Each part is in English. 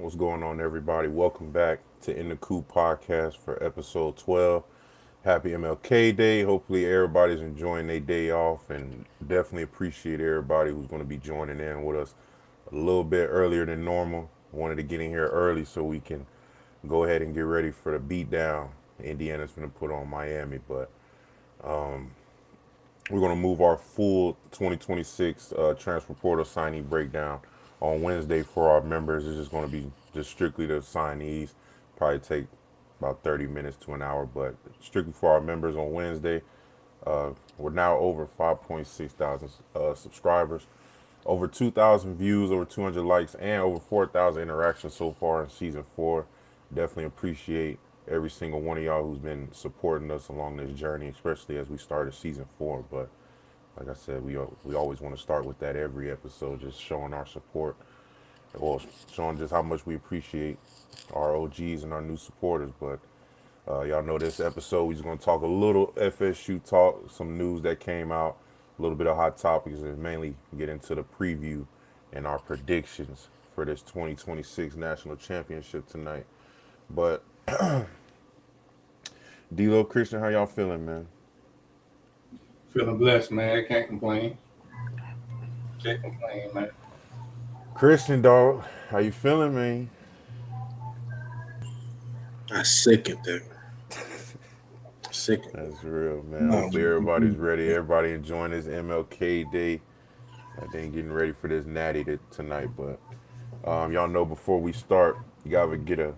What's going on, everybody? Welcome back to In the Coop podcast for episode 12. Happy MLK Day. Hopefully, everybody's enjoying their day off, and definitely appreciate everybody who's going to be joining in with us a little bit earlier than normal. Wanted to get in here early so we can go ahead and get ready for the beatdown Indiana's going to put on Miami. But we're going to move our full 2026 transfer portal signee breakdown on Wednesday for our members. It's just going to be just strictly the signees. Probably take about 30 minutes to an hour, but strictly for our members on Wednesday. We're now over 5.6 thousand subscribers, over 2,000 views, over 200 likes, and over 4,000 interactions so far in season four. Definitely appreciate every single one of y'all who's been supporting us along this journey, especially as we started season four. But like I said, we always want to start with that every episode, just showing our support, or showing just how much we appreciate our OGs and our new supporters. But y'all know this episode, we're going to talk a little FSU talk, some news that came out, a little bit of hot topics, and mainly get into the preview and our predictions for this 2026 national championship tonight. But D-Lo, Christian, how y'all feeling, man? Feeling blessed, man. Can't complain. Can't complain, man. Christian, dog, how you feeling, man? I second that. Second. That's real, man. No, Hopefully everybody's ready. Everybody enjoying this MLK Day. I think getting ready for this natty tonight. But y'all know before we start, you gotta get a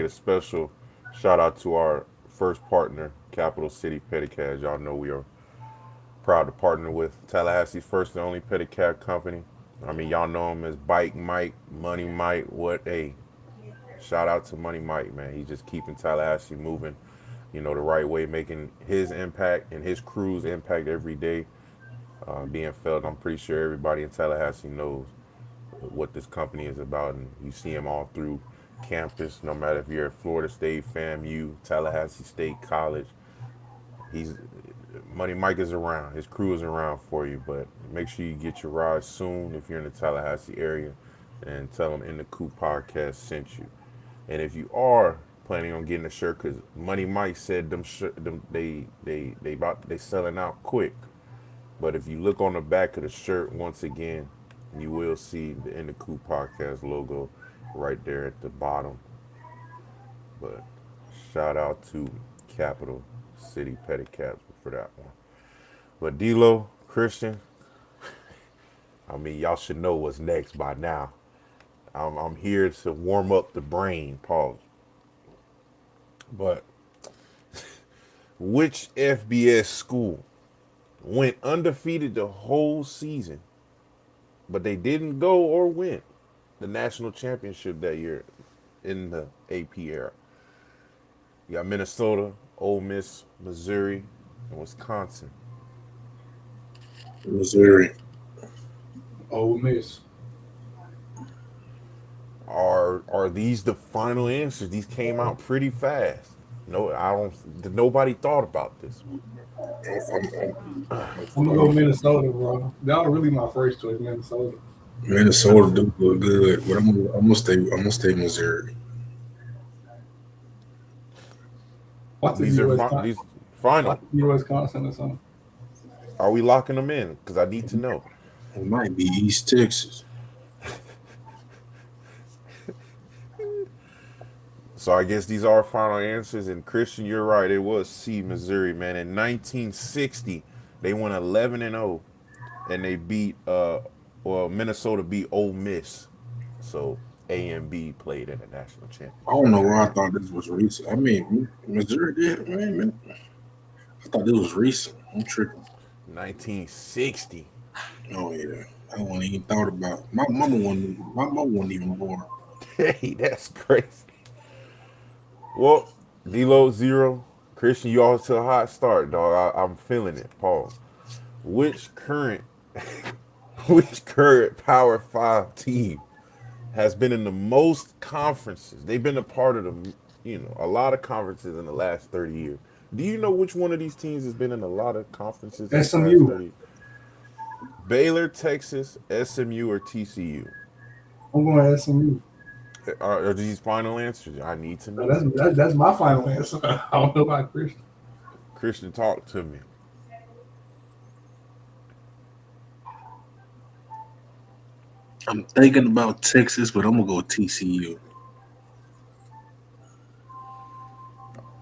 special shout out to our first partner, Capital City Pedicab. Y'all know we are proud to partner with Tallahassee's first and only pedicab company. I mean, y'all know him as Bike Mike, Money Mike. What a shout out to Money Mike, man. He's just keeping Tallahassee moving, the right way, making his impact and his crew's impact every day being felt. I'm pretty sure everybody in Tallahassee knows what this company is about, and you see him all through campus. No matter if you're at Florida State, FAMU, Tallahassee State College, he's Money Mike is around. His crew is around for you, but make sure you get your ride soon if you're in the Tallahassee area, and tell them In the Coop podcast sent you. And if you are planning on getting a shirt, because Money Mike said they selling out quick. But if you look on the back of the shirt once again, you will see the In the Coop podcast logo right there at the bottom. But shout out to Capital City Pedicabs for that one. But D-Lo, Christian, I mean, y'all should know what's next by now. I'm here to warm up the brain, pause. But which FBS school went undefeated the whole season, but they didn't go or win the national championship that year in the AP era? You got Minnesota, Ole Miss, Missouri, and Wisconsin. Missouri. Ole Miss. Are these the final answers? These came out pretty fast. No, I don't. Nobody thought about this. I'm gonna go Minnesota, bro. That was really my first choice, Minnesota. Minnesota do look good, but I'm gonna stay Missouri. Watch this These are Wisconsin. these final. Watch this Wisconsin or something. Are we locking them in? Because I need to know. It might be East Texas. So I guess these are final answers. And Christian, you're right. It was C, Missouri, man. In 1960, they went 11-0, and they beat Minnesota beat Ole Miss. So A and B played in the national I championship. don't know why I thought this was recent. I mean, Missouri did, man. I thought this was recent. I'm tripping. 1960. Oh yeah, I wasn't even thought about it. My mama wasn't even born. Hey, that's crazy. Well, D-Lo 0. Christian, you all to a hot start, dog. I'm feeling it. Pause. Which current which current Power Five team has been in the most conferences? They've been a part of a lot of conferences in the last 30 years. Do you know which one of these teams has been in a lot of conferences in the past SMU. 30 years? Baylor, Texas, SMU, or TCU? I'm going SMU. Are these final answers? I need to But know. that's my final answer. I don't know about Christian. Christian, talk to me. I'm thinking about Texas, but I'm gonna go TCU.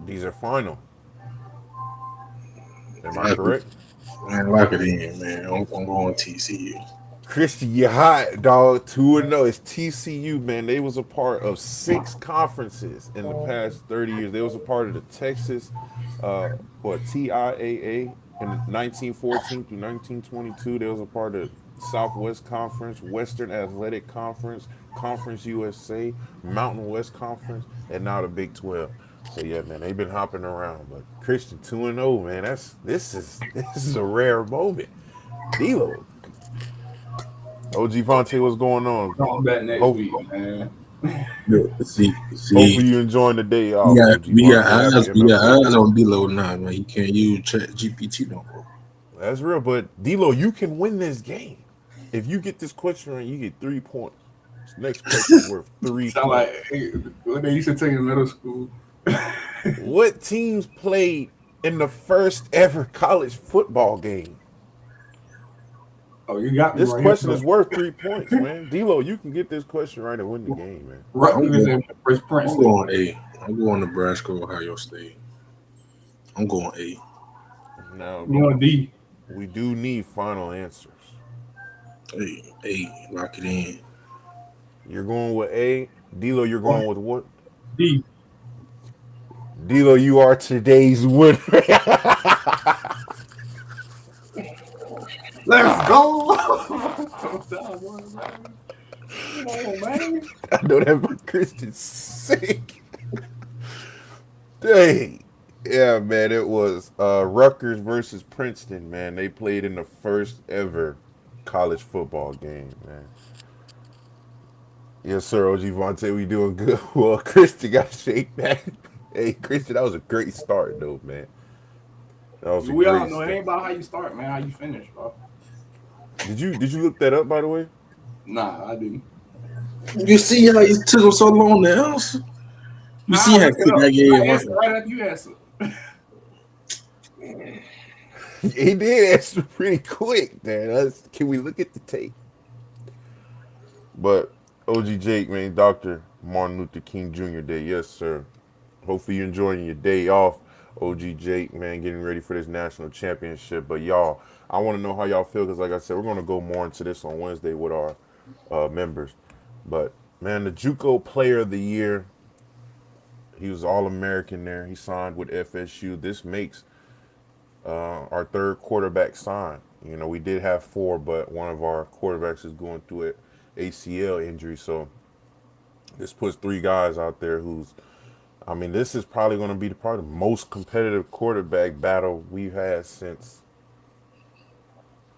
These are final. Am I Lock it, correct? man, lock it in, man. I'm going TCU. Christian, you hot, dog. 2-0. It's TCU, man. They was a part of 6 conferences in the past 30 years. They was a part of the Texas, TIAA in 1914 through 1922. They was a part of Southwest Conference, Western Athletic Conference, Conference USA, Mountain West Conference, and now the Big 12. So yeah, man, they've been hopping around. But Christian 2-0, man. This is a rare moment. D'Lo, OG Vontae, what's going on? Come back next Hope week, man. Look, see, hopefully you enjoying the day off, OG Vontae. Happy we got MLK eyes Day. on D-Lo now, man. He can't use Chat GPT no more. That's real, but D'Lo, you can win this game. If you get this question right, you get 3 points. This next question is worth three Sound like points. what they used to take in middle school. What teams played in the first ever college football game? Oh, you got me This right here. question is worth 3 points, man. D'Lo, you can get this question right and win the game, man. I'm Rutgers going, and West I'm Princeton. going A. I'm going Nebraska, Ohio State. I'm going A. Now You know D. we do need final answers. A. Lock it in. You're going with A. D'Lo, you're Or going with what? D. D'Lo, you are today's winner. Let's go. Come on, man. I know that, but Christian's sick. Dang. Yeah, man, it was Rutgers versus Princeton, man. They played in the first ever college football game, man. Yes, sir, OG Vontae, we doing good. Well, Christian got shake back. Hey, Christian, that was a great start, though, man. That was a We all great know it ain't start. about how you start, man. How you finish, bro. Did you look that up, by the way? Nah, I didn't. You see how it took him so long to answer? You see Nah, how look it quick up. I gave I him? answered right after you answered. He did answer pretty quick, man. Can we look at the tape? But OG Jake, man, Dr. Martin Luther King Jr. Day, yes, sir. Hopefully you're enjoying your day off. OG Jake, man, getting ready for this national championship. But y'all, I want to know how y'all feel because, like I said, we're going to go more into this on Wednesday with our members. But man, the JUCO Player of the Year, he was All American there. He signed with FSU. This makes our third quarterback sign. You know, we did have four, but one of our quarterbacks is going through an ACL injury. So this puts three guys out there who's, I mean, this is probably going to be probably the most competitive quarterback battle we've had since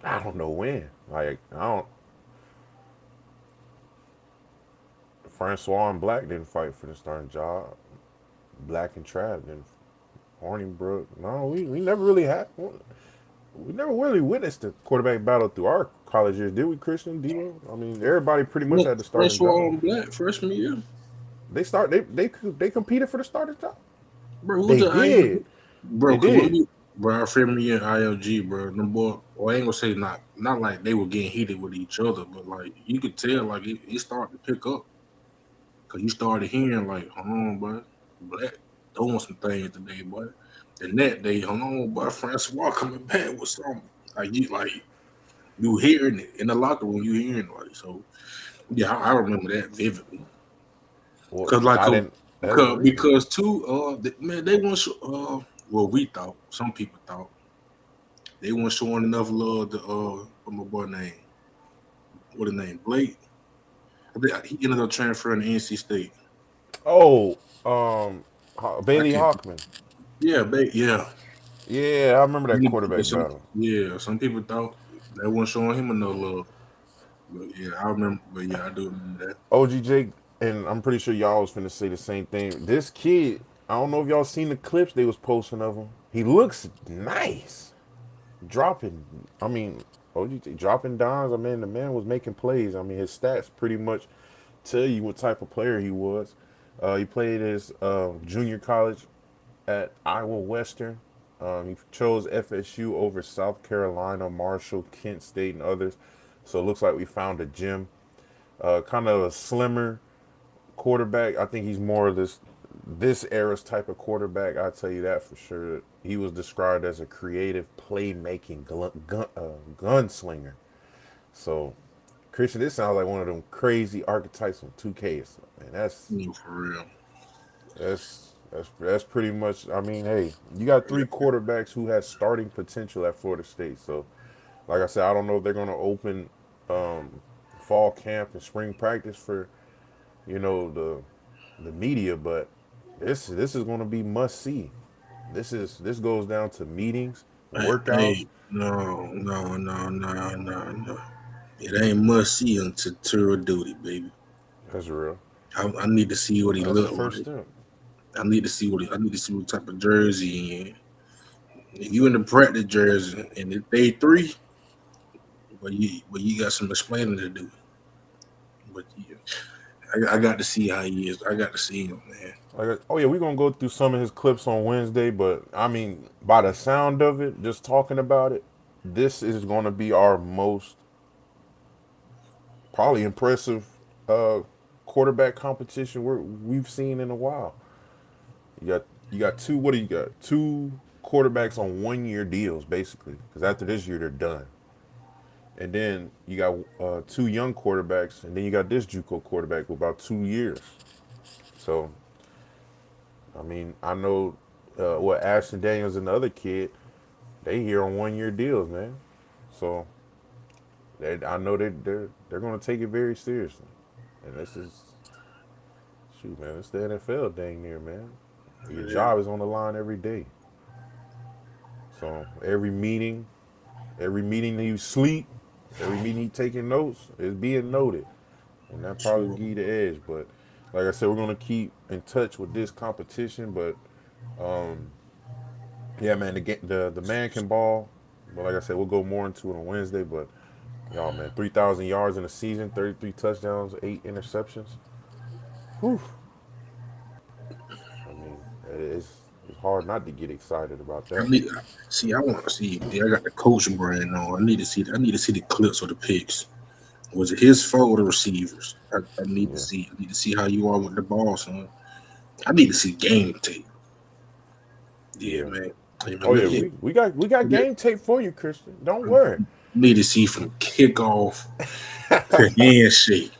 I don't know when. Like I don't. Francois and Black didn't fight for the starting job. Black and Trav didn't. Hornibrook. No, we never really had. We never really witnessed a quarterback battle through our college years, did we, Christian Debo? I mean, everybody pretty much Look, had the starting Francois job. on Black freshman year. They competed for the starting job. Bro, who's They the ILG? did. Bro, They cause when did. you, bro, our freshman year in ILG, bro, them boy, well, I ain't gonna say not like they were getting heated with each other, but like you could tell like it started to pick up because you started hearing like, hold on, bro, Black doing some things today, boy. The next day, hold on, boy, Francois coming back with something like you hearing it in the locker room, you hearing it, like so. Yeah, I remember that vividly. Well, Cause like I a didn't. That's great. because too man they want well we thought some people thought they weren't showing enough love to what my boy name what his name Blake. I think he ended up transferring to NC State. Oh, I Bailey can't. Hawkman. Yeah. Yeah, I remember that quarterback Some battle. yeah some people thought they weren't showing him enough love. But yeah, I remember. But yeah, I do remember that. OG Jake, and I'm pretty sure y'all was finna say the same thing. This kid, I don't know if y'all seen the clips they was posting of him. He looks nice. Dropping, OG Jake dropping dimes. I mean, the man was making plays. I mean, his stats pretty much tell you what type of player he was. He played his junior college at Iowa Western. He chose FSU over South Carolina, Marshall, Kent State, and others. So it looks like we found a gem. Kind of a slimmer quarterback. I think he's more of this era's type of quarterback. I'll tell you that for sure. He was described as a creative playmaking gunslinger. So Christian, this sounds like one of them crazy archetypes on 2K. So, man, Yeah, for real. that's pretty much. I mean, hey, you got three quarterbacks who had starting potential at Florida State. So, like I said, I don't know if they're going to open fall camp and spring practice for the media, but this is going to be must see. This goes down to meetings, workouts. Hey, no. It ain't must see until tour duty, baby. That's real. I need to see what he That's the look first like. step. I need to see what type of jersey he in. If you in the practice jersey and it's day three, but you got some explaining to do. But yeah, I got to see how he is. I got to see him, man. Like, oh yeah, we're gonna go through some of his clips on Wednesday, but I mean, by the sound of it, just talking about it, this is gonna be our most probably impressive uh, quarterback competition we've seen in a while. You got two. What do you got? Two quarterbacks on 1 year deals, basically, because after this year they're done. And then you got two young quarterbacks, and then you got this JUCO quarterback with about 2 years. So I mean, I know what Ashton Daniels and the other kid, they here on 1 year deals, man. So I know they're going to take it very seriously. And this is shoot, man. It's the NFL, dang near, man. Your Yeah, job is on the line every day. So every meeting that you sleep, every meeting you taking notes is being noted, and that probably sure. give you the edge. But like I said, we're gonna keep in touch with this competition. But yeah, man, the man can ball. But like I said, we'll go more into it on Wednesday. But y'all, man, 3,000 yards in a season, 33 touchdowns, 8 interceptions. Whew. I mean, it's hard not to get excited about I that. need see. I want to see. I got the coach brand on. I need to see. I need to see the clips of the picks. Was it his fault or the receivers? I need to Yeah, see. I need to see how you are with the ball, son. I need to see game tape. Yeah, yeah. man. Hey, man, Oh yeah, we got game tape for you, Christian. Don't worry. need to see from kickoff to handshake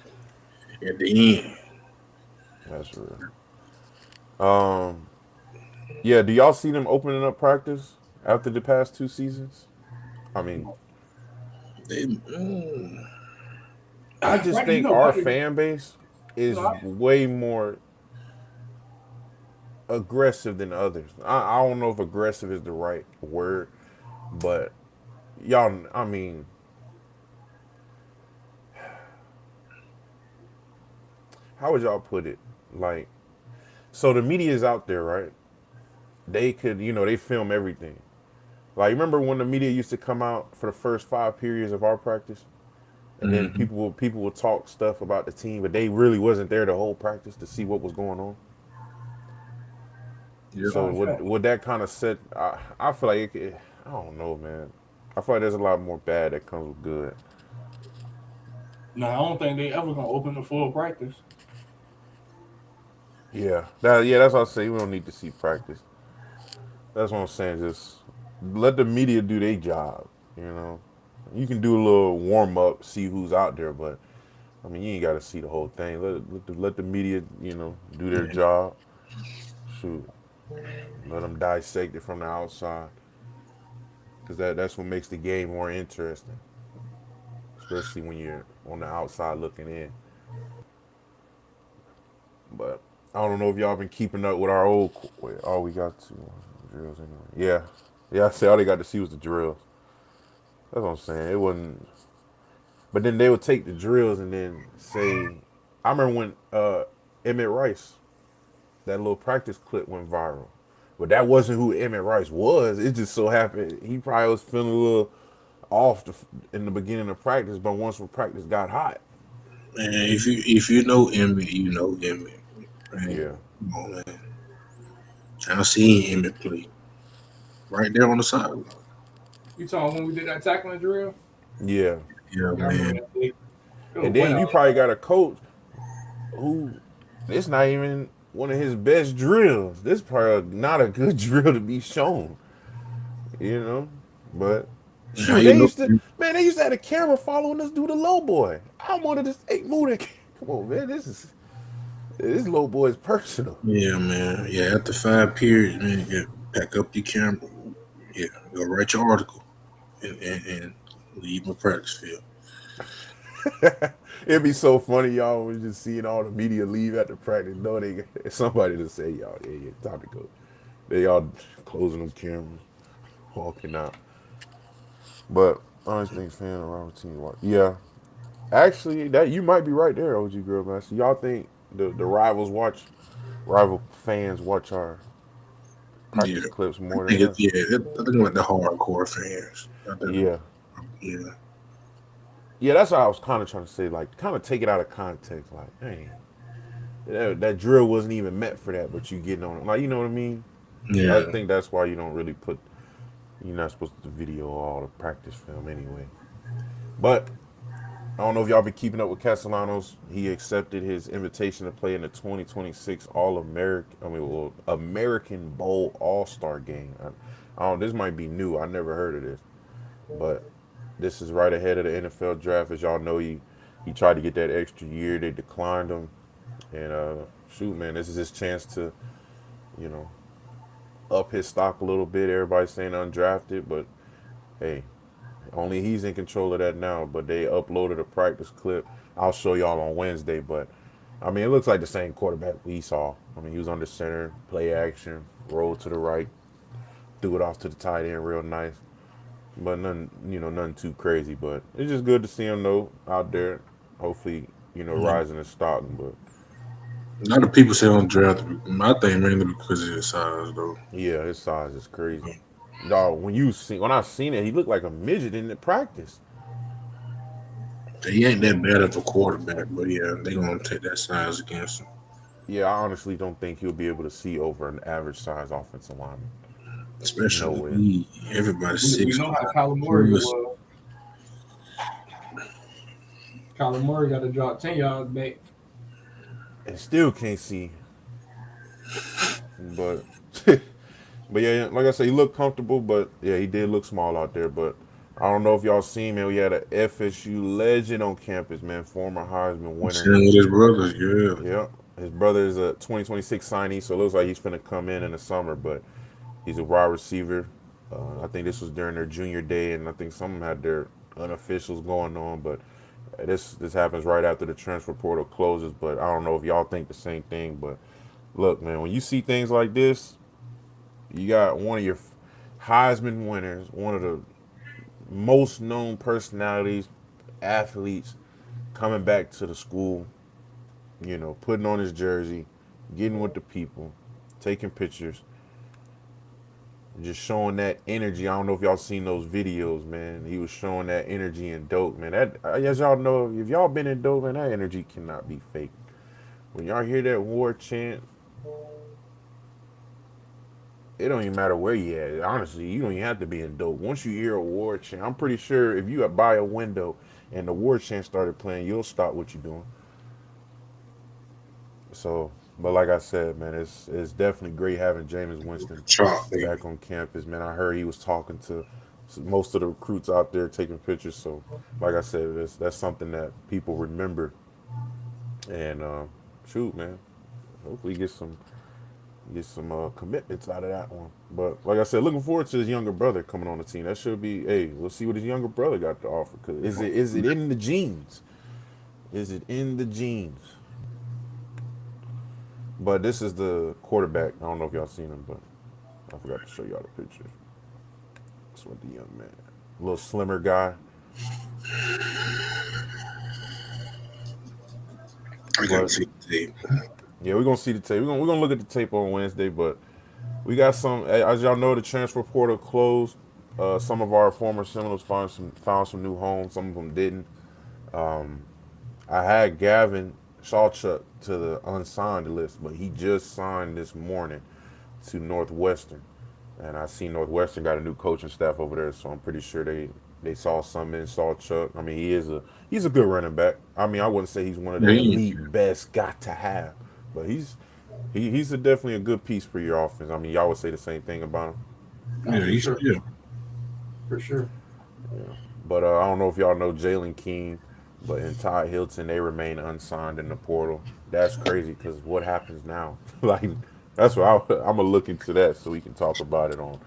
at the end. That's real. Um, yeah. Do y'all see them opening up practice after the past 2 seasons? I mean, Mm, I just Right, think our fan base is I, way more aggressive than others. I don't know if aggressive is the right word, but y'all, I mean, how would y'all put it? Like, so the media is out there, right? They could, they film everything. Like, remember when the media used to come out for the first 5 periods of our practice, and then mhm. people will talk stuff about the team, but they really wasn't there the whole practice to see what was going on. Yep. So no, fact. would that kind of set? I feel like I don't know, man. I feel like there's a lot more bad that comes with good. No, I don't think they ever gonna open the full practice. Yeah, that's what I say. We don't need to see practice. That's what I'm saying. Just let the media do their job. You know, you can do a little warm up, see who's out there, but I mean, you ain't got to see the whole thing. Let the media, do their Yeah. job. Shoot, let them dissect it from the outside, because that's what makes the game more interesting, especially when you're on the outside looking in. But I don't know if y'all been keeping up with our old. Wait, all we got two drills anyway. Yeah. I say all they got to see was the drills. That's what I'm saying. It wasn't. But then they would take the drills and then say, I remember when Emmett Rice, that little practice clip went viral. But that wasn't who Emmett Rice was. It just so happened he probably was feeling a little off in the beginning of practice. But once when practice got hot, Man, if you know Emmett, you know Emmett. Man, Yeah, come on, man. I seen Emmett play right there on the sideline. You talking when we did that tackling drill? yeah. Yeah, Yeah, I remember man. that day. It was And wet then you out. probably got a coach who it's not even one of his best drills. This probably not a good drill to be shown, you know. But How shoot, you they know? used to man, they used to have a camera following us do the low boy. I wanted to say, move that. Come on, man, this low boy is personal. Yeah, man. Yeah, after 5 periods, man, yeah, pack up your camera. Yeah, go write your article and leave my practice field. It'd be so funny, y'all, when just seeing all the media leave after practice. No, they somebody to say, y'all, yeah, time to go. They all closing them cameras, walking out. But honest things fan of Robert team watch. Yeah, actually, that you might be right there, OG Girl Master. Y'all think the rival fans watch our Yeah, practice clips I more think than it's us? yeah. I think like the hardcore fans. I think, Yeah, yeah, yeah. That's what I was kind of trying to say. Like, kind of take it out of context. Like, dang, that drill wasn't even meant for that, but you getting on it. Like, you know what I mean? I yeah, think that's why you don't really put. You're not supposed to video all the practice film anyway. But I don't know if y'all been keeping up with Castellanos. He accepted his invitation to play in the 2026 All American, well, American Bowl All Star Game. I don't. This might be new. I never heard of this, but this is right ahead of the NFL draft. As y'all know, he tried to get that extra year. They declined him, and shoot, man, this is his chance to, you know, up his stock a little bit. Everybody's saying undrafted, but hey, only he's in control of that now. But they uploaded a practice clip. I'll show y'all on Wednesday. But I mean, it looks like the same quarterback we saw. I mean, he was under center, play action, roll to the right, threw it off to the tight end real nice. But nothing, nothing too crazy. But it's just good to see him though out there. Hopefully, yeah. rising in stock. But A lot of people say on draft. I think mainly because of his size, though. yeah, his size is crazy. Dog, when I seen it, he looked like a midget in the practice. He ain't that bad of a quarterback, but yeah, they gonna take that size against him. Yeah, I honestly don't think he'll be able to see over an average size offensive lineman. No Especially way. he, everybody's We six know how five Kyler Murray plus. was. Kyler Murray got to drop 10 yards back. And still can't see. But but yeah, like I said, he looked comfortable, but yeah, he did look small out there. But I don't know if y'all seen, man, we had a FSU legend on campus, man, former Heisman winner. Sitting with his brothers, yeah. Yeah. His brother is a 2026 signee, so it looks like he's going to come in the summer, but he's a wide receiver. I think this was during their junior day, and I think some of them had their unofficials going on, but this happens right after the transfer portal closes. But I don't know if y'all think the same thing. But look, man, when you see things like this, you got one of your Heisman winners, one of the most known personalities, athletes, coming back to the school, putting on his jersey, getting with the people, taking pictures, just showing that energy. I don't know if y'all seen those videos, man. He was showing that energy in dope, man. That, as y'all know, if y'all been in dope, man, that energy cannot be fake. When y'all hear that war chant, it don't even matter where you at. Honestly, you don't even have to be in dope. Once you hear a war chant, I'm pretty sure if you by a window and the war chant started playing, you'll stop what you're doing. So, but like I said, man, it's definitely great having Jameis Winston Chalk, baby. back on campus, man. I heard he was talking to most of the recruits out there, taking pictures. So, like I said, that's something that people remember. And shoot, man, hopefully get some commitments out of that one. But like I said, looking forward to his younger brother coming on the team. That should be, hey, we'll see what his younger brother got to offer. Cause is it in the genes? Is it in the genes? But this is the quarterback. I don't know if y'all seen him, but I forgot to show y'all the picture. That's what the young man, a little slimmer guy. I got to But see the tape. yeah, we're gonna see the tape. We're gonna look at the tape on Wednesday. But we got some. As y'all know, the transfer portal closed. Some of our former Seminoles found some new homes. Some of them didn't. I had Gavin Shawchuck to the unsigned list, but he just signed this morning to Northwestern, and I see Northwestern got a new coaching staff over there, so I'm pretty sure they saw something in Shawchuck. I mean, he's a good running back. I mean, I wouldn't say he's one of the Yeah, elite best got to have, but he's definitely a good piece for your offense. I mean, y'all would say the same thing about him. Nah, for sure, yeah. for sure. Yeah. But I don't know if y'all know Jalen Keene, but in Todd Hilton, they remain unsigned in the portal. That's crazy because what happens now? Like, that's what I'm going to look into that so we can talk about it on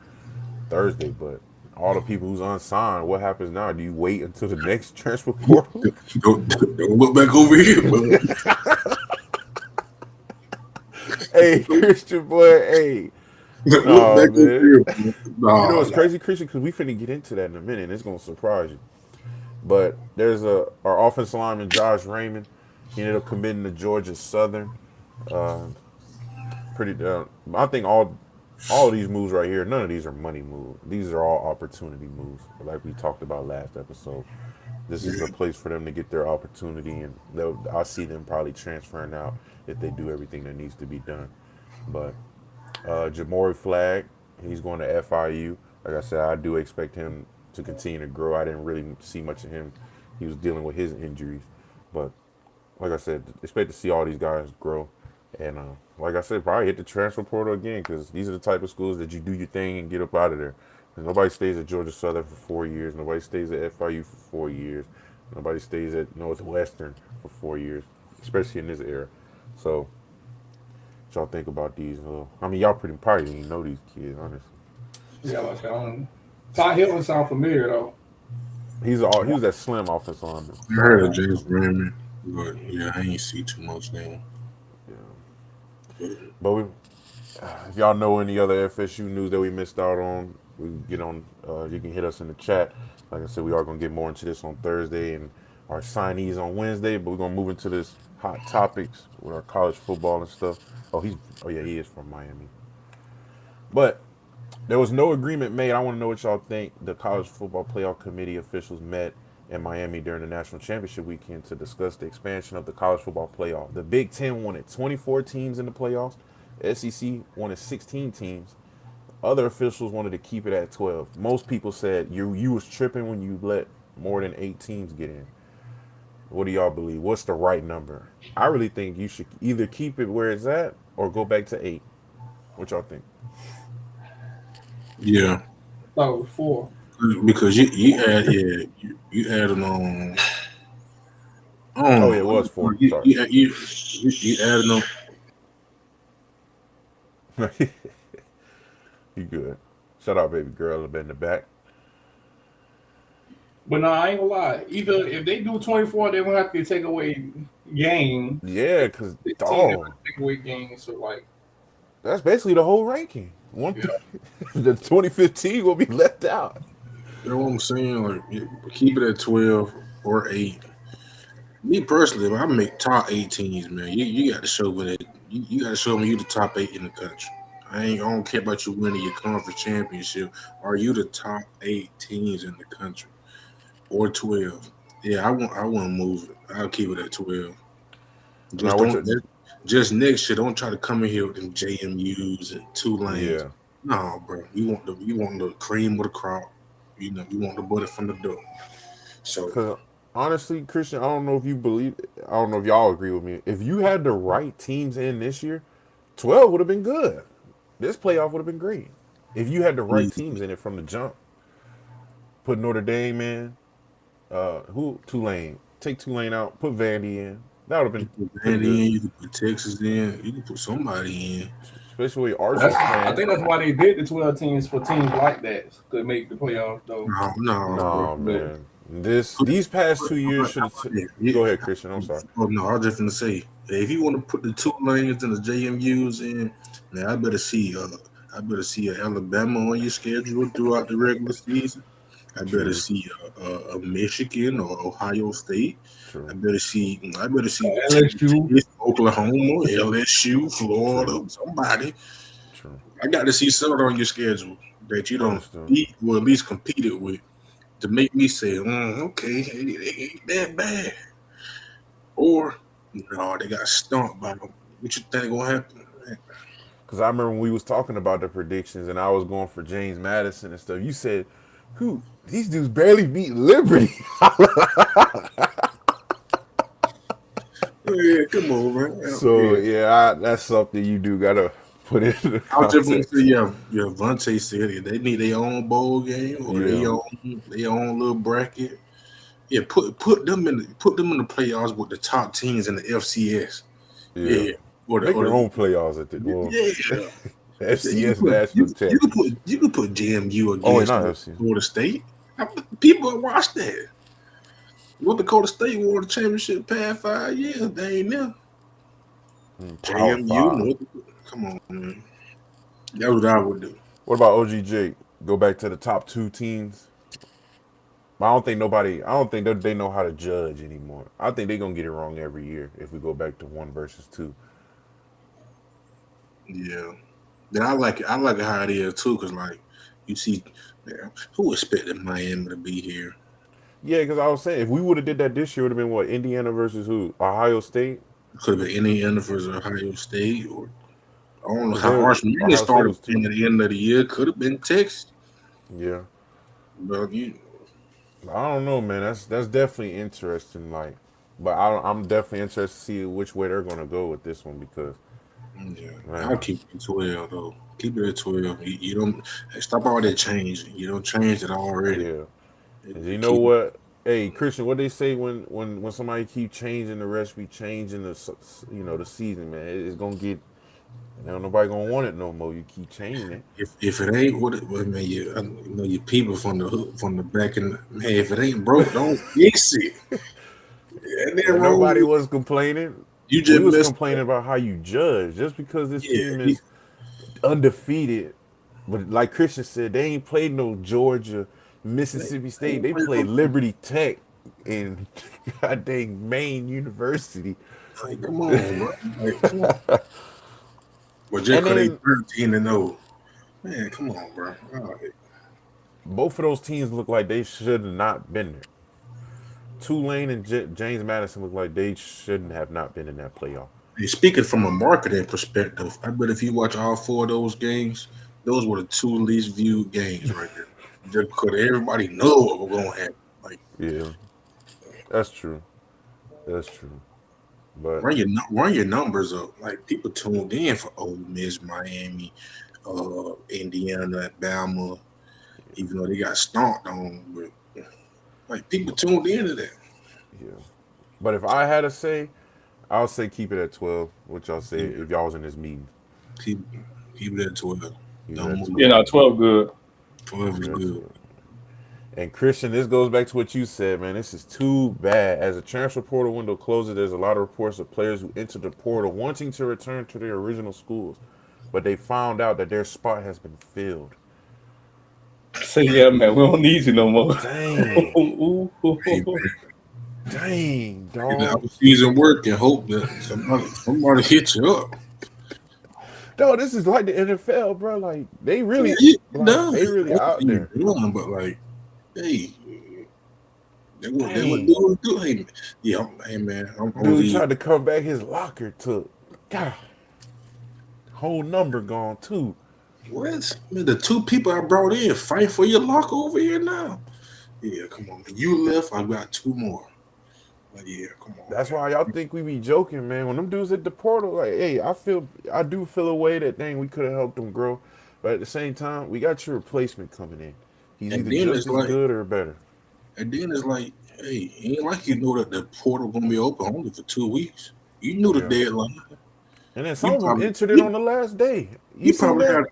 Thursday. But all the people who's unsigned, what happens now? Do you wait until the next transfer portal? Don't look back over here, bro. Hey, Christian, boy, hey. Don't look No, back over man. here, bro. You know Nah, what's nah. crazy, Christian? Because we finna get into that in a minute, and it's going to surprise you. But there's our offensive lineman Josh Raymond. He ended up committing to Georgia Southern. Uh, pretty. I think all of these moves right here, none of these are money moves. These are all opportunity moves, like we talked about last episode. This is a place for them to get their opportunity, and I see them probably transferring out if they do everything that needs to be done. But Jamori Flagg, he's going to FIU. Like I said, I do expect him to continue to grow. I didn't really see much of him. He was dealing with his injuries, but like I said, expect to see all these guys grow. And like I said, probably hit the transfer portal again because these are the type of schools that you do your thing and get up out of there. 'Cause nobody stays at Georgia Southern for 4 years. Nobody stays at FIU for 4 years. Nobody stays at Northwestern for 4 years, especially in this era. So, what y'all think about these? I mean, y'all pretty probably didn't even know these kids, honestly. Yeah, like Todd Hilton sound familiar though. He was that slim offensive lineman. I heard of James Raymond, but yeah, I ain't see too much now. Yeah. But But if y'all know any other FSU news that we missed out on, we can get on. You can hit us in the chat. Like I said, we are gonna get more into this on Thursday and our signees on Wednesday. But we're gonna move into this hot topics with our college football and stuff. Oh yeah, he is from Miami. But there was no agreement made. I want to know what y'all think. The College Football Playoff Committee officials met in Miami during the national championship weekend to discuss the expansion of the college football playoff. The Big Ten wanted 24 teams in the playoffs. The SEC wanted 16 teams. Other officials wanted to keep it at 12. Most people said you was tripping when you let more than 8 teams get in. What do y'all believe? What's the right number? I really think you should either keep it where it's at or go back to 8. What y'all think? yeah, Thought it was four. because you added on. I don't Oh yeah, it was know. 4. Sorry. You added on. You good. Shout out, baby girl, up in the back. But no, I ain't gonna lie. Either if they do 24, they're gonna have to take away games. Yeah, because, 15, they're gonna dog, take away games. So like, that's basically the whole ranking. yeah, The 2015 will be left out. You know what I'm saying? Like, keep it at 12 or 8. Me personally, if I make top 18s, man, you got to show me that you got to show me you the top 8 in the country. I don't care about you winning your conference championship. Are you the top 8 teams in the country or 12? Yeah, I want to move it. I'll keep it at 12. Now, Just what don't you just next year. Don't try to come in here with them JMUs and two lanes. yeah. No, bro. You want the cream of the crop. You want the butter from the duck. So Because honestly, Christian, I don't know if you believe, I don't know if y'all agree with me. If you had the right teams in this year, 12 would have been good. This playoff would have been great. If you had the right teams in it from the jump, put Notre Dame in, Tulane, take Tulane out, put Vandy in. That would have you been put that pretty good. in, you can put Texas in, you can put somebody in. Especially with Archie's I playing. think that's why they did the 12 teams for teams like that could make the playoffs though. No, no, bro. No, But man. These past 2 years should have. Yeah. Go ahead, Christian. I'm sorry. Oh no, I was just gonna say, if you want to put the two lanes and the JMUs in, man, I better see a Alabama on your schedule throughout the regular season. I better True. see a Michigan or Ohio State. I True. better see I better see LSU, Tennessee, Oklahoma, LSU, True. Florida, somebody. True. I got to see something on your schedule that you don't Understood. beat or at least competed with to make me say, okay, it ain't that bad. Or no, they got stumped by them. What you think gonna happen? Man, Because I remember when we was talking about the predictions and I was going for James Madison and stuff. You said, "Who these dudes barely beat Liberty." yeah, come on, man. So Yeah. yeah, that's something you do gotta put into the I was just gonna say, context. yeah, Vontae said it. They need their own bowl game or Yeah, their own little bracket. Yeah, put them in the playoffs with the top teams in the FCS. yeah. Yeah, or the Make or your the own playoffs at the yeah. You FCS can put you, national you can championship. put you can put JMU Oh, wait, against not FCS. Florida State. People watch that. North Dakota State won the championship past 5 years. They ain't there. Power JMU, Five. North Dakota. Come on, man. That's what I would do. What about OGJ? Go back to the top two teams. But I don't think nobody. I don't think they know how to judge anymore. I think they're gonna get it wrong every year if we go back to one versus two. Yeah. Then I like it. I like it how it is too, because like you see, man, who expected Miami to be here? Yeah, because I was saying if we would have did that this year, it would have been what Indiana versus who? Ohio State. Could have been Indiana versus Ohio State, or I don't know Because how they Arch Manning Ohio State started was playing two. at the end of the year. Could have been Texas, Yeah. but you, I don't know, man. That's definitely interesting. Like, but I'm definitely interested to see which way they're gonna go with this one because yeah, I'll man, keep it at 12 though. Keep it at 12. You don't stop all that changing. You don't change it already. yeah. And you know Keep it. what? Hey, Christian, what they say when somebody keep changing the recipe, changing the season, man, it's gonna get. Nobody gonna want it no more. You keep changing it. If it ain't what it, well, man, your people from the from the back and man, if it ain't broke, don't fix it. And then And wrong. nobody was complaining. You We just was messed complaining up. about how you judge. Just because this Yeah, team is undefeated, but like Christian said, they ain't played no Georgia, Mississippi State. They played Liberty Tech and God dang Maine University. like, come on, bro. Like, come on. Well, just And because they then 13-0, man, come on, bro. All right. both of those teams look like they should have not been there. Tulane and James Madison look like they shouldn't have not been in that playoff. Hey, speaking from a marketing perspective, I bet if you watch all four of those games, those were the two least viewed games right there. Just because everybody know what was going to happen. Like, Yeah, that's true. That's true. But run your numbers up. Like, people tuned in for Ole Miss, Miami, Indiana, Alabama, even though they got stomped on. But, like, people tuned into that. yeah. But if I had to say, I'll say keep it at 12. What y'all say Yeah, if y'all was in this meeting? keep, keep it at 12. Keep it Don't at move. Yeah, 12. no, 12 good. 12 Keep is it at good. 12. And Christian, this goes back to what you said, man. This is too bad. As the transfer portal window closes, there's a lot of reports of players who entered the portal wanting to return to their original schools, but they found out that their spot has been filled. Say, yeah, man, we don't need you no more. Dang. Ooh, ooh, Hey, ooh. Dang, get the dog. season work and hope that somebody hit you up. No, this is like the NFL, bro. Like they Yeah, really, you like done. they really out You there. done, but like, hey, they what Dang. dudes do. Hey, yeah, hey man, I'm gonna Dude leave. tried to come back. His locker took. God, whole number gone too. What? Man, the two people I brought in fight for your locker over here now. Yeah, come on, man. You left, I got two more. Like, yeah, come on, That's why y'all think we be joking, man. When them dudes at the portal, like, hey, I do feel a way that dang, we could have helped them grow, but at the same time, we got your replacement coming in. He's man. either just as good or better. And then it's like, hey, ain't like you know that the portal gonna be open only for 2 weeks. You knew the Yeah. deadline. And then some You of them probably entered it you, on the last day. You you seen probably that? had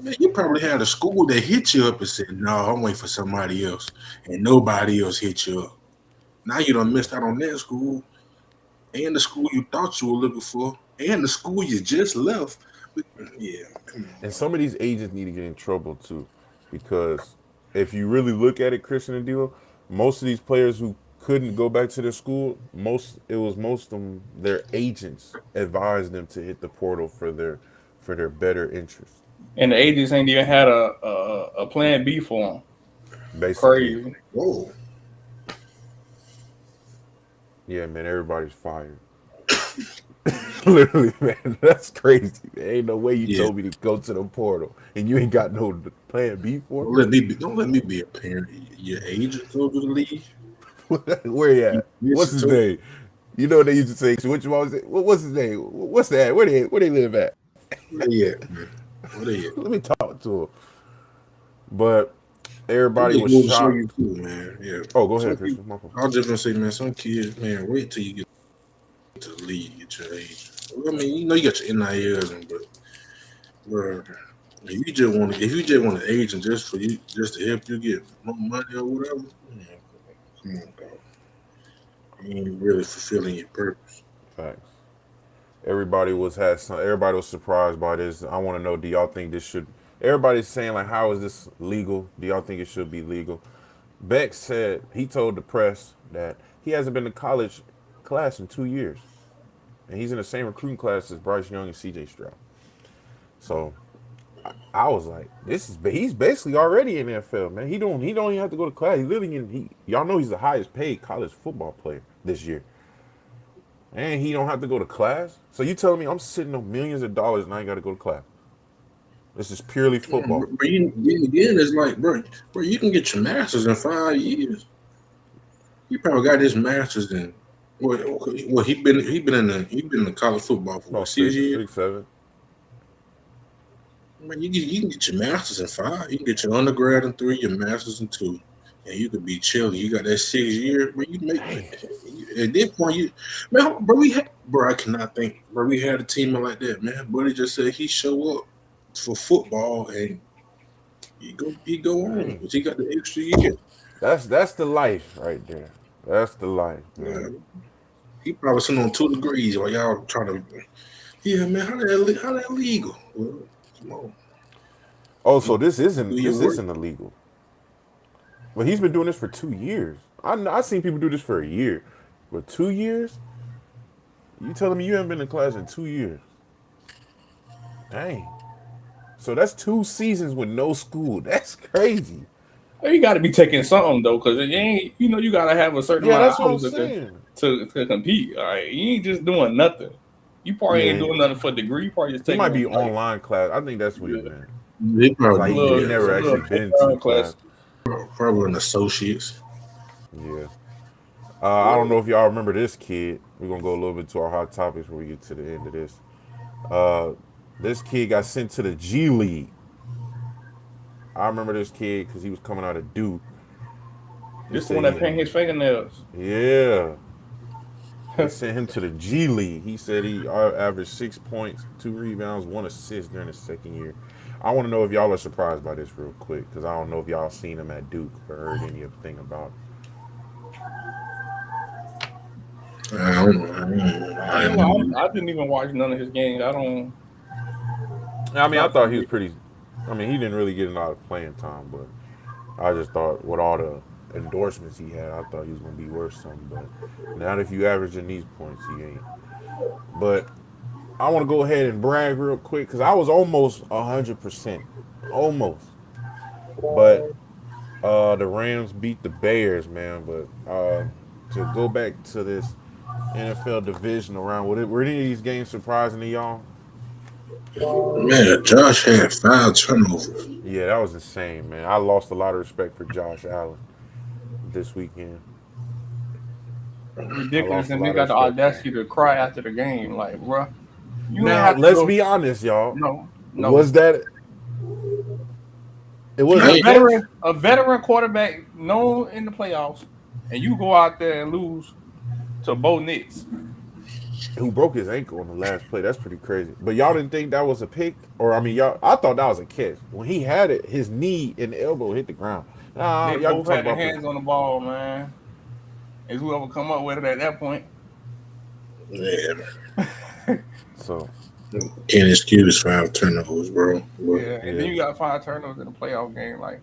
man, you probably had a school that hit you up and said, "No, I'm waiting for somebody else," and nobody else hit you up. Now you done Yeah. missed out on that school and the school you thought you were looking for and the school you just left. Yeah, come And on. some of these agents need to get in trouble too, because if you really look at it, Christian and Devo, most of these players who couldn't go back to their school, most of them their agents advised them to hit the portal for their better interest, And the agents ain't even had a plan B for him. basically. Crazy. Whoa, Yeah, man, everybody's fired. Literally, man, that's crazy. There ain't no way you Yeah, told me to go to the portal and you ain't got no plan B for don't let me be a parent. Your agent go to the league. me. Where he You at? What's listen his to name? You know what they used to say. Which one was it? What's his name? What's that? Where they live at? where they at, man? Where they at? Let me talk to him. But I'm everybody just was going to show you shocked. too, man. Yeah, Oh, go some ahead, people. Christian. My fault. I was just gonna say, man, some kids, man, wait till you get to the league at your age. I mean, you got your NILs, but bro, if you just want an agent just for you, just to help you get more money or whatever, man, come on, dog. You ain't really fulfilling your purpose. Facts. Everybody was had some. Everybody was surprised by this. I want to know. Do y'all think this should? Everybody's saying like, how is this legal? Do y'all think it should be legal? Beck said he told the press that he hasn't been to college class in 2 years, and he's in the same recruiting class as Bryce Young and C.J. Stroud. So I was like, this is he's basically already in the NFL, man. He don't even have to go to class. He literally y'all know he's the highest paid college football player this year, and he don't have to go to class. So you telling me I'm sitting on millions of dollars and I ain't got to go to class? This is purely football. But then again, it's like, bro, you can get your masters in 5 years. He probably got his masters in. What he been in college football for what About 6 years? 7. Man, you can get your masters in 5. You can get your undergrad in 3, your masters in 2, and you could be chilling. You got that 6 year, but you make Dang. at this point you man, bro, I cannot think, bro. We had a team like that, man. Buddy just said he show up for football and he go on, Dang. but he got the extra year. That's the life right there. That's the life, man. Man, he probably sitting on 2 degrees while y'all trying to. Yeah, man, how that legal? Well, come on, Oh, you so this do isn't your this work. isn't illegal. Well, he's been doing this for 2 years. I seen people do this for a year, but 2 years? You telling me you haven't been in class in 2 years? Dang. So that's 2 seasons with no school. That's crazy. You got to be taking something though, because you ain't. You got to have a certain Yeah, amount of that's what I'm hours saying. to compete. All right, you ain't just doing nothing. You probably ain't Yeah, doing nothing for a degree. You probably just he might taking be like online class. I think that's what he yeah, meant. They probably Like do he that, never some bro. actually little been to the intern class. class. Probably an associates. Yeah. I don't know if y'all remember this kid. We're gonna go a little bit to our hot topics before we get to the end of this. Uh, this kid got sent to the G League. I remember this kid because he was coming out of Duke. He This the said one he, that paint his fingernails. yeah, they sent him to the G League. He said he averaged 6 points, 2 rebounds, 1 assist during his second year. I want to know if y'all are surprised by this real quick because I don't know if y'all seen him at Duke or heard anything about I don't know. I I ain't ain't gonna know. lie, I didn't even watch none of his games. I don't. it. I mean, I Not thought he was familiar. pretty. I mean, he didn't really get a lot of playing time, but I just thought with all the endorsements he had, I thought he was gonna be worth something. But not if you averaging these points, he ain't. But I want to go ahead and brag real quick because I was almost 100%, almost. But the Rams beat the Bears, man. But to go back to this NFL divisional round, were any of these games surprising to y'all? Man, Josh had 5 turnovers. Yeah, that was insane, man. I lost a lot of respect for Josh Allen this weekend. I Ridiculous, lost a and he lot of got the respect for him. audacity to cry after the game. Like, bruh, you ain't Now, have to let's go. be honest, y'all. No, no. Was that it? You I Wasn't a ain't, catch? a veteran quarterback known in the playoffs, and you go out there and lose to Bo Nix. Who broke his ankle on the last play? That's pretty crazy. But y'all didn't think that was a pick, or I mean, y'all. I thought that was a catch. When he had it, his knee and elbow hit the ground. Nah, They y'all can both talk had their about hands on the ball, man. Is whoever come up with it at that point. man, so. can't excuse 5 turnovers, bro. But Yeah, and then Yeah. you got 5 turnovers in a playoff game. Like,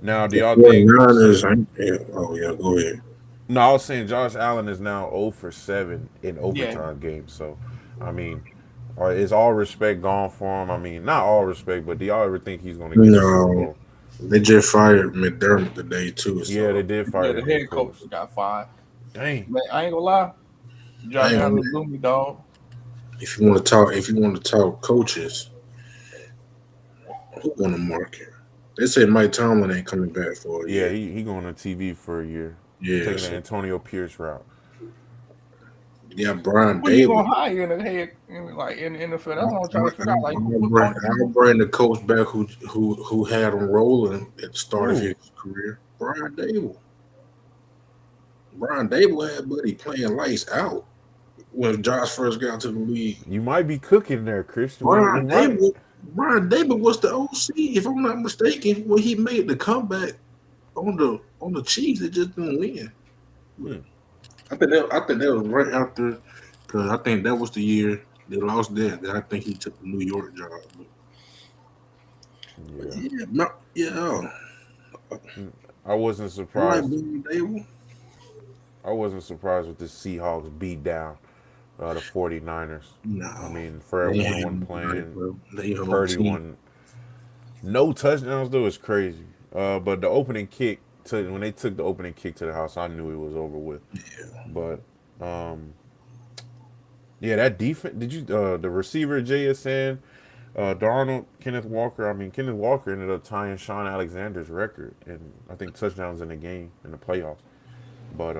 Now, do the y'all think? 49ers, yeah, oh, yeah, go ahead. No, I was saying Josh Allen is now 0 for 7 in yeah, overtime games. So, I mean, is all respect gone for him? I mean, not all respect, but do y'all ever think he's going to get a Super No, Bowl? they just fired McDermott today, too. Yeah, they So, did yeah, fire the their head head coach. coach got fired. Dang. Man, I ain't gonna lie. I Josh ain't Allen gonna, blew me, dog. if you want to talk coaches, who on the market? They say Mike Tomlin ain't coming back for a Yeah, year. he going on TV for a year, Yeah, taking the so Antonio Pierce route. yeah, Brian Who you Dable. gonna hire in the head in the NFL? That's what I'm trying to figure out. Like I'll bring the coach back who had him rolling at the start of Who? his career. Brian Dable. Brian Dable had Buddy playing lights out when Josh first got to the league. You might be cooking there, Christian. We Brian might. Dable, Brian Dable was the OC, if I'm not mistaken, when he made the comeback on the Chiefs. It just didn't win. But Hmm, I think that was right after, because I think that was the year they lost that. Then I think he took the New York job. But yeah. yeah, no, yeah, I wasn't I like surprised. Brian Dable. I wasn't surprised with the Seahawks beat down the 49ers. I No, mean, Fred they ain't Warner have wasn't nobody, playing. bro. They whole Purdy team. won. No touchdowns though is crazy. But the opening kick to when they took the opening kick to the house, I knew it was over with. But um, yeah, that defense. Did you the receiver JSN, Darnold, Kenneth Walker? I mean, Kenneth Walker ended up tying Sean Alexander's record, and I think touchdowns in the game in the playoffs. But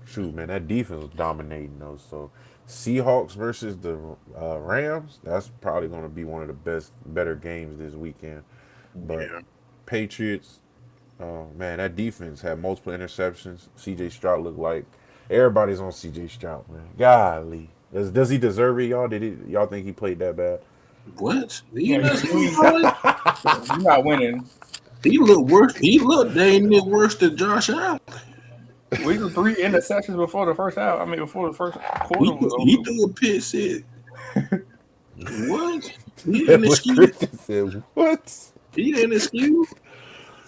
shoot, man, that defense was dominating those. So Seahawks versus the Rams, that's probably going to be one of the better games this weekend. But Yeah. Patriots, man, that defense had multiple interceptions. C.J. Stroud looked like everybody's on C.J. Stroud, man. Golly, does he deserve it, y'all? Y'all think he played that bad? What? He Yeah, not you're not winning. He looked worse. He looked dang near worse than Josh Allen. We threw three interceptions before the first half. I mean, before the first quarter was He over. threw a pit set. What? He That didn't what excuse. Christian said. What? He didn't excuse.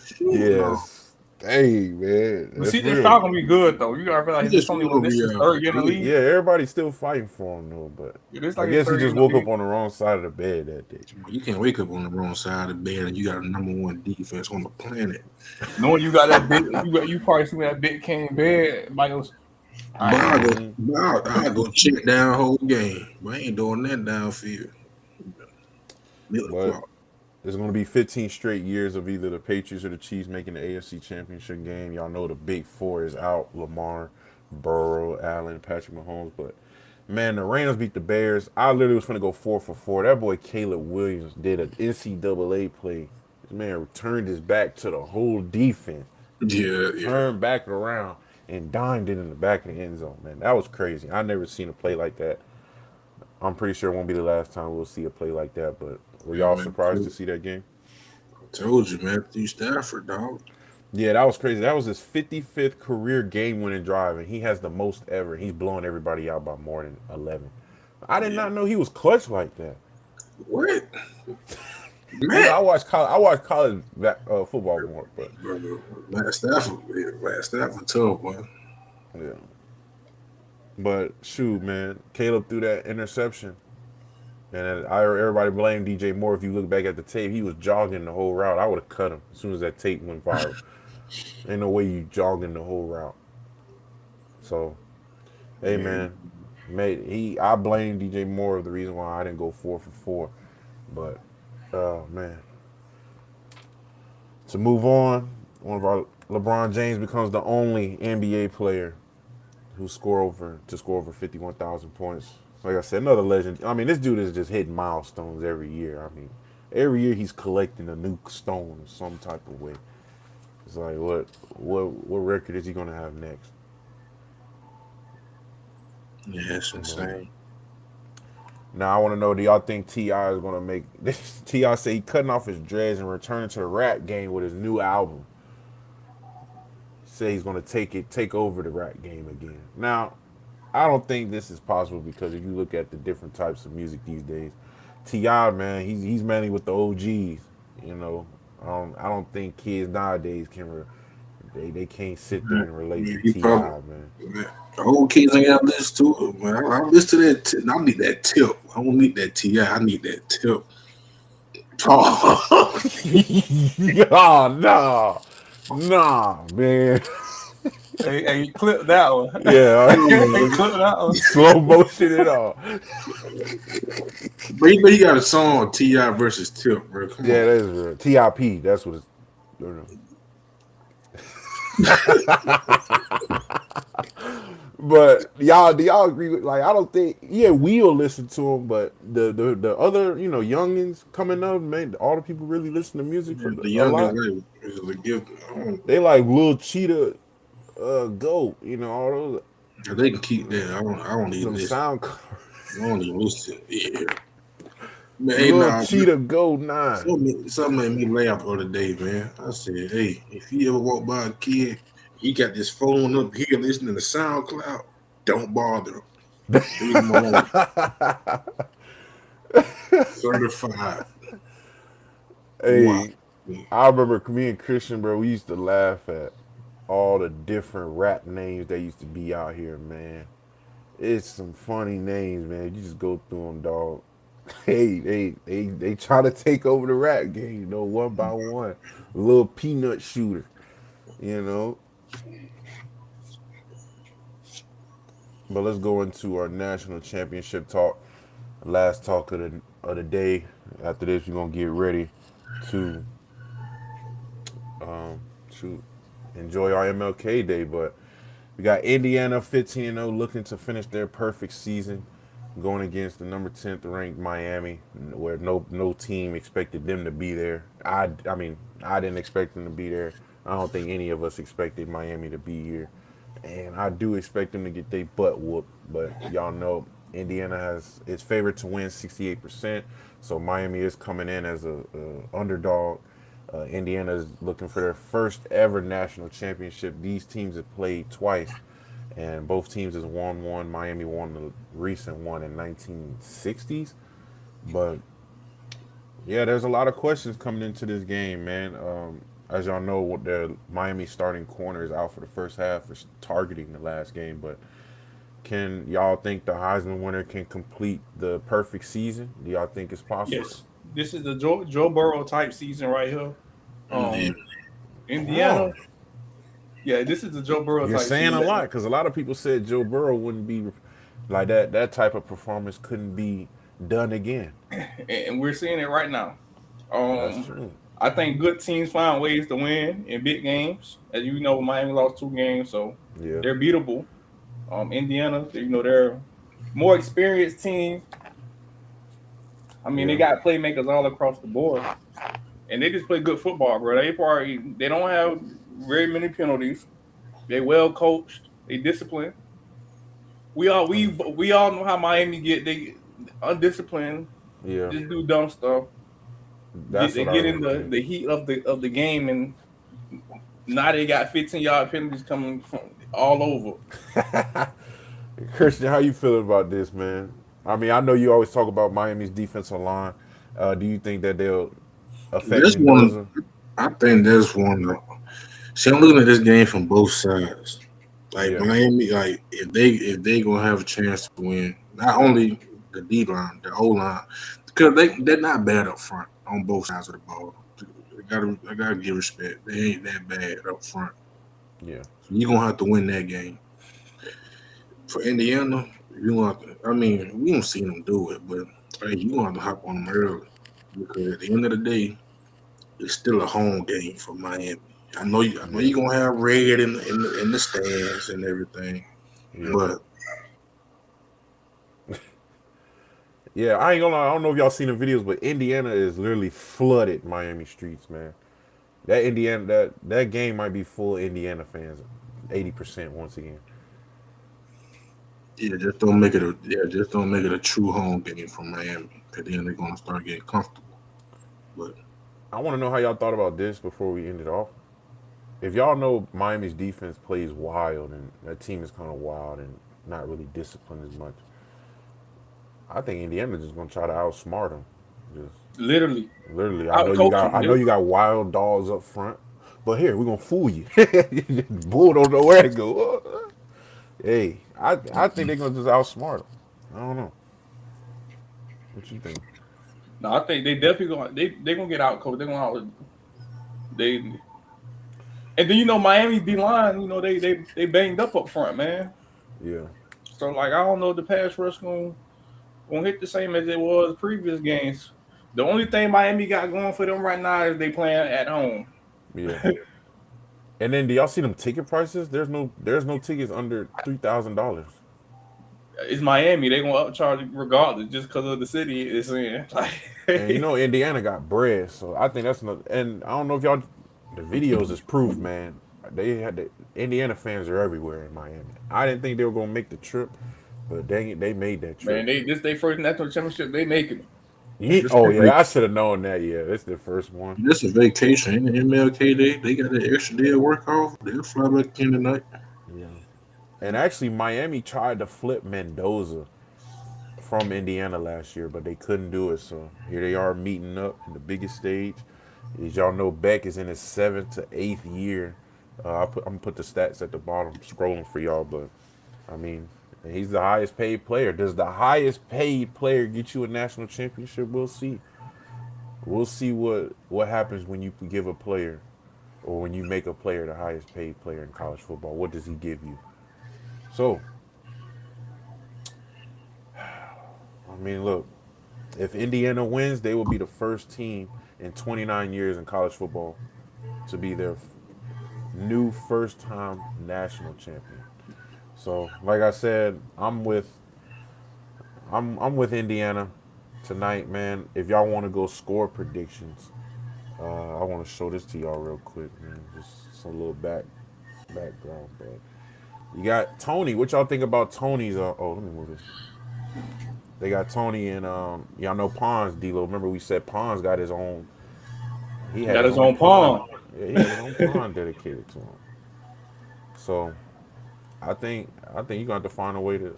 Shoot, no. Yes. Dang, man, But that's CJ real. Stroud gonna be good though. You gotta He realize this just only still gonna this be is third year in the Yeah, league. everybody's still fighting for him though, but This I like his guess he third year just in the woke up league. on the wrong side of the bed that day. You can't wake up on the wrong side of the bed and you got a number one defense on the planet. Knowing you got that big, you probably see that big king bed. Michael's, But I Hmm. I go check down whole game. But I ain't doing that downfield. Milk the But clock. there's going to be 15 straight years of either the Patriots or the Chiefs making the AFC Championship game. Y'all know the big four is out: Lamar, Burrow, Allen, Patrick Mahomes. But man, the Rams beat the Bears. I literally was going to go 4 for 4. That boy Caleb Williams did an NCAA play. This man turned his back to the whole defense, Yeah, yeah. turned back around, and dimed it in the back of the end zone. Man, that was crazy. I never seen a play like that. I'm pretty sure it won't be the last time we'll see a play like that. But were Yeah, y'all man. surprised to see that game? Told you, Matthew Stafford, dog. Yeah, that was crazy. That was his 55th career game-winning drive, and he has the most ever. He's blowing everybody out by more than 11. I did Yeah. not know he was clutch like that. What? You know, Matt? I watch college football more, but Brother, Matt Stafford tough, man. yeah. But shoot, man, Caleb threw that interception, and everybody blamed DJ Moore. If you look back at the tape, he was jogging the whole route. I would have cut him as soon as that tape went viral. Ain't no way you jogging the whole route. So, hey Yeah. man, mate, I blame DJ Moore of the reason why I didn't go 4 for 4. But oh man. To move on, one of our LeBron James becomes the only NBA player who score over 51,000 points. Like I said, another legend. I mean, this dude is just hitting milestones every year. I mean, every year he's collecting a new stone in some type of way. It's like what record is he gonna have next? Yeah, that's But insane. now I want to know: do y'all think Ti is gonna make this? Ti say he cutting off his dreads and returning to the rap game with his new album. Say he's gonna take over the rap game again. Now, I don't think this is possible because if you look at the different types of music these days, Ti man, he's mainly with the OGs. You know, I don't think kids nowadays they can't sit there and relate Yeah, to he Ti probably. man. Man, the whole kids ain't got listen to it, man. I listen to that. I need that tip. I don't need that Ti. I need that tip. Oh, Oh no, nah, man. Hey, clip that one. Yeah, Hey, clip that one. slow motion and all. But he got a song Ti versus Tip, bro. Come Yeah, on. that is real. TIP. That's what it's. You know. But y'all, do y'all agree with like I don't think we'll listen to him, but the other youngins coming up, man, all the people really listen to music for The a youngest lot. like is the gift. They like Lil Cheetah, Goat, all those They can keep that. I don't even them listen. sound I don't even listen. Yeah. Man, hey, Lil nah, Cheetah Goat 9. something made me laugh the other day, man. I said, hey, if you ever walk by a kid, he got this phone up here listening to SoundCloud, don't bother him. Leave him alone. Certified. Wow. Hey, I remember me and Christian, bro, we used to laugh at all the different rap names that used to be out here, man. It's some funny names, man. You just go through them, dog. Hey, they try to take over the rap game, one by one. Little peanut shooter, you know. But let's go into our national championship talk. Last talk of the day. After this, we're gonna get ready to shoot enjoy our MLK Day. But we got Indiana 15-0 looking to finish their perfect season, going against the number 10th ranked Miami, where no team expected them to be there. I mean, I didn't expect them to be there. I don't think any of us expected Miami to be here. And I do expect them to get their butt whooped, but y'all know Indiana has its favorite to win 68%. So Miami is coming in as a underdog. Indiana is looking for their first ever national championship. These teams have played twice, and both teams has won one. Miami won the recent one in 1960s, but yeah, there's a lot of questions coming into this game, man. As y'all know, what the Miami starting corner is out for the first half for targeting the last game, but can y'all think the Heisman winner can complete the perfect season? Do y'all think it's possible? Yes, this is the Joe Burrow type season right here. Yeah. Um, Indiana. Oh, Yeah, this is the Joe Burrow you're type saying a season. lot because a lot of people said Joe Burrow wouldn't be like that. That type of performance couldn't be done again. And we're seeing it right now. That's Um, true. I think good teams find ways to win in big games. As you know, Miami lost 2 games, so Yeah, they're beatable. Indiana, they're more experienced team. I mean, they yeah, got playmakers all across the board, and they just play good football, bro. They don't have very many penalties. They well coached. They disciplined. We all know how Miami get. They undisciplined, yeah. just do dumb stuff. That's They what I get in really think. the heat of the game, and now they got 15-yard penalties coming from all over. Christian, how you feeling about this, man? I mean, I know you always talk about Miami's defensive line. Do you think that they'll affect This one, Mendoza? I think this one. See, I'm looking at this game from both sides. Like Yeah, Miami, like if they gonna have a chance to win, not only the D line, the O line, because they're not bad up front on both sides of the ball. I gotta give respect. They ain't that bad up front. yeah, So you're gonna have to win that game. For Indiana, you gonna have to, I mean, we don't see them do it, but hey, you gonna have to hop on them early because at the end of the day, it's still a home game for Miami. I know yeah, you're gonna have red in the stands and everything, yeah, but yeah. I ain't gonna lie. I don't know if y'all seen the videos, but Indiana is literally flooded Miami streets, man. That game might be full Indiana fans, 80% once again. yeah, just don't make it a true home game for Miami. Cause then they're gonna start getting comfortable. But I want to know how y'all thought about this before we end it off. If y'all know Miami's defense plays wild and that team is kind of wild and not really disciplined as much, I think Indiana's just gonna try to outsmart them. Just Literally, literally, out coaching. I know you got wild dogs up front, but here we're gonna fool you. Bull don't know where to go. Hey, I think they're gonna just outsmart them. I don't know. What you think? No, I think they definitely gonna they gonna get out coached. They gonna out they And then Miami D line, they banged up front, man. Yeah, So like I don't know if the pass rush gonna hit the same as it was previous games. The only thing Miami got going for them right now is they playing at home. yeah. And then do y'all see them ticket prices? There's no tickets under $3,000. It's Miami. They gonna upcharge it regardless, just because of the city it's in. And you know Indiana got bread, so I think that's another. And I don't know if y'all, the videos is proof, man. They had the Indiana fans are everywhere in Miami. I didn't think they were gonna make the trip, but dang it, they made that trip. Man, this their first national championship. They making it. This Oh a yeah, I should have known that. Yeah, it's the first one. this a vacation. Ain't it MLK Day? They got an extra day of work off. They'll fly back in tonight. Yeah, and actually Miami tried to flip Mendoza from Indiana last year, but they couldn't do it. So here they are meeting up in the biggest stage. As y'all know, Beck is in his 7th to 8th year. I'm gonna put the stats at the bottom, scrolling for y'all. But I mean, he's the highest paid player. Does the highest paid player get you a national championship? We'll see. We'll see what happens when you give a player, or when you make a player the highest paid player in college football. What does he give you? So, I mean, look, if Indiana wins, they will be the first team in 29 years in college football to be their new first time national champion. So, like I said, I'm with Indiana tonight, man. If y'all want to go score predictions, I want to show this to y'all real quick, man. Just some little background, but you got Tony. What y'all think about Tony's? Oh, let me move this. They got Tony and y'all know Pons, D-Lo. Remember we said Pons got his own. He had Got his his own own pond. palm. Yeah, he had his own pond dedicated to him. So I think you're gonna have to find a way to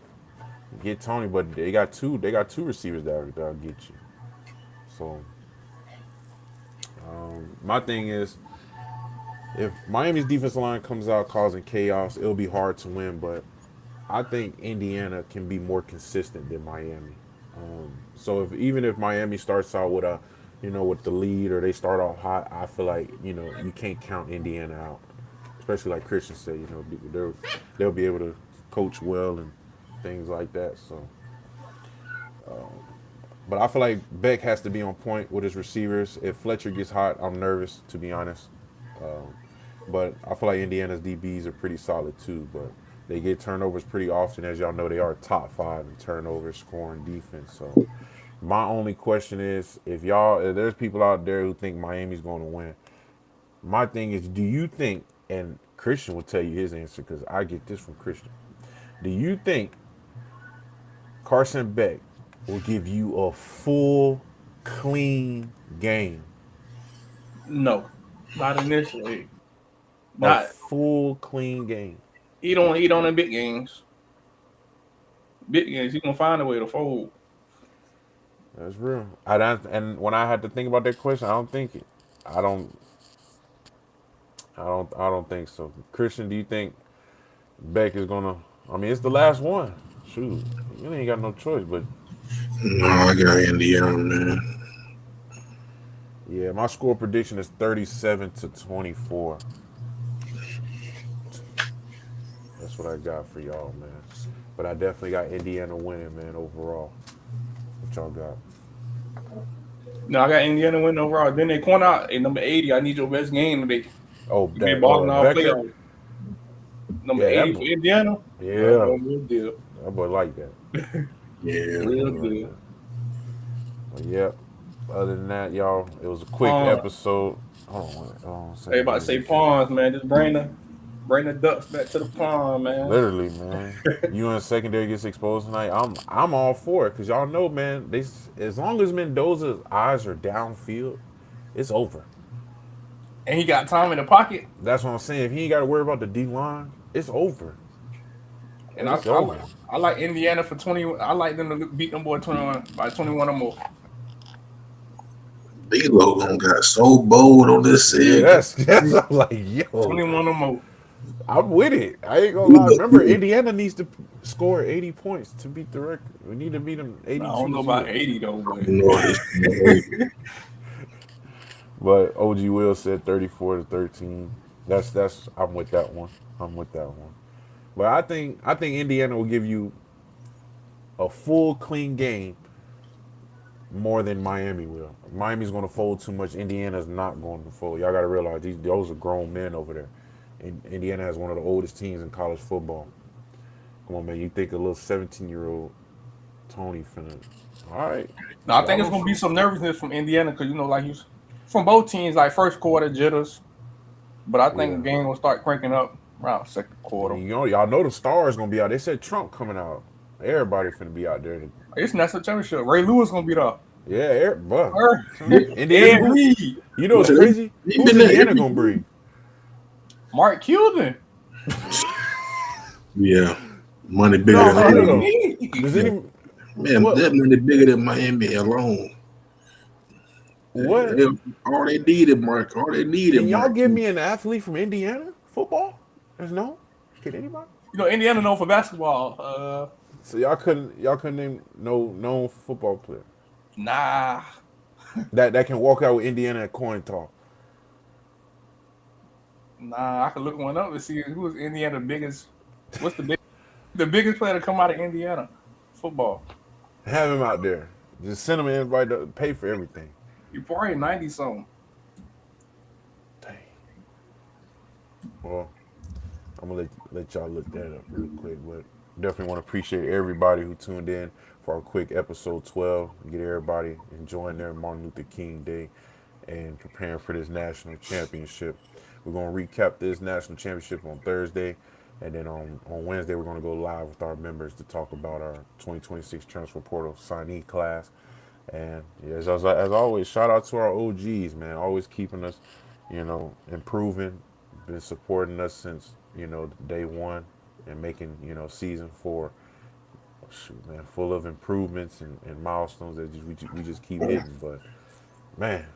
get Tony, but they got two receivers that'll get you. So my thing is, if Miami's defensive line comes out causing chaos, it'll be hard to win. But I think Indiana can be more consistent than Miami. So even if Miami starts out with the lead, or they start off hot, I feel like you can't count Indiana out. Especially like Christian said, they'll be able to coach well and things like that. So, but I feel like Beck has to be on point with his receivers. If Fletcher gets hot, I'm nervous, to be honest. Um, but I feel like Indiana's DBs are pretty solid too. But they get turnovers pretty often, as y'all know. They are top 5 in turnovers, scoring defense. So my only question is, if there's people out there who think Miami's going to win, my thing is, do you think? And Christian will tell you his answer because I get this from Christian. Do you think Carson Beck will give you a full, clean game? No, not initially. A Not full, clean game. he don't eat on the big games. Big games, he gonna find a way to fold. That's real. And when I had to think about that question, I don't think it. I don't. I don't think so. Christian, do you think Beck is gonna? I mean, it's the last one. Shoot, you ain't got no choice. But No, I got Indiana, man. yeah, my score prediction is 37-24. That's what I got for y'all, man. But I definitely got Indiana winning, man, overall. What y'all got? No, I got Indiana winning overall. Then they corner out at number 80. I need your best game today. Oh, You been that balling all Becker. playoff. Number Yeah, 80 for Indiana. That yeah, boy real deal. that boy like that. Yeah. Real That boy like deal. that. But yeah. Other than that, y'all, it was a quick Pawns. episode. Hold on, They about to say pawns, man. Just bring the ducks back to the pond, man. Literally, man. You in secondary gets exposed tonight. I'm all for it because y'all know, man. As long as Mendoza's eyes are downfield, it's over. And he got time in the pocket. That's what I'm saying. If he ain't got to worry about the D line, it's over. And It's over. I like Indiana for 20. I like them to beat them boy 21 by 21 or more. D-Lo got so bold on this Yeah, segment. that's I'm like, yo, 21 or more. I'm with it. I ain't gonna lie. Remember, Indiana needs to score 80 points to beat the record. We need to beat them I don't know 82-0. about 80 though, but You know, it's But OG Will said 34-13. That's I'm with that one. I'm with that one. But I think Indiana will give you a full clean game more than Miami will. Miami's going to fold too much. Indiana's not going to fold. Y'all got to realize those are grown men over there. And Indiana has one of the oldest teams in college football. Come on, man. You think a little 17-year-old Tony finna? All right, Now I y'all think it's don't. gonna be some nervousness from Indiana because like you from both teams, like first quarter jitters, but I think Yeah. the game will start cranking up around second quarter. And y'all know the stars gonna be out. They said Trump coming out. Everybody finna be out there. It's national championship. Ray Lewis gonna be there. Yeah, but They, Indiana. Ed Who? Reed, You know well, what's so crazy? they Who's been there Indiana every gonna bring? Mark Cuban. yeah. Money bigger No, than for real What you Miami. though. mean? Does Yeah. any Man, what that money bigger than Miami alone. what? They, all they needed, Mark. All they needed, Can y'all Mark. give me an athlete from Indiana football? There's no. Can anybody? Indiana known for basketball. So y'all couldn't name no known football player Nah, that can walk out with Indiana at coin toss. nah. I could look one up and see who's Indiana biggest. What's the biggest player to come out of Indiana football? Have him out there. Just send him an invite to pay for everything. You probably 90 something. Dang. Well, I'm gonna let y'all look that up real quick, but definitely want to appreciate everybody who tuned in for our quick episode 12. Get everybody enjoying their Martin Luther King Day and preparing for this national championship. We're gonna recap this national championship on Thursday, and then on Wednesday we're gonna go live with our members to talk about our 2026 transfer portal signee class. And yeah, as always, shout out to our OGs, man, always keeping us, improving, been supporting us since day one, and making season four, shoot, man, full of improvements and milestones that we just keep hitting. But man,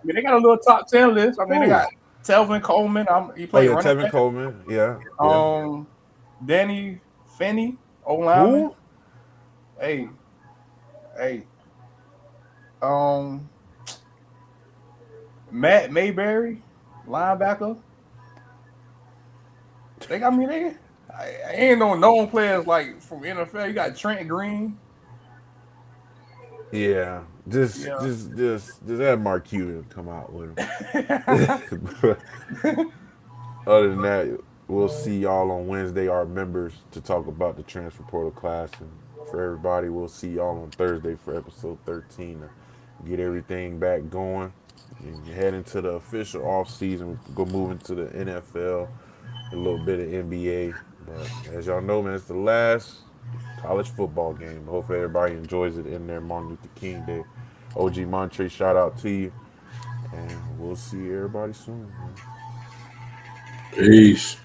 I mean, they got a little top 10 list. I mean, they who? got Telvin Coleman. He Oh played yeah, running Tevin back. Coleman. Yeah, yeah. Um, Danny Finney, O lineman. Who? Hey, hey. Um, Matt Mayberry, linebacker. I mean, I ain't no known players like from NFL. You got Trent Green. Yeah, just Yeah. just just have Mark Cuban come out with Yeah, him. Other than that, we'll see y'all on Wednesday, our members, to talk about the transfer portal class. And for everybody, we'll see y'all on Thursday for episode 13 to get everything back going and head into the official off season. Go move into the NFL, a little bit of NBA. But as y'all know, man, it's the last college football game. Hopefully, everybody enjoys it in their Martin Luther King Day. OG Montre, shout out to you. And we'll see everybody soon, man. Peace.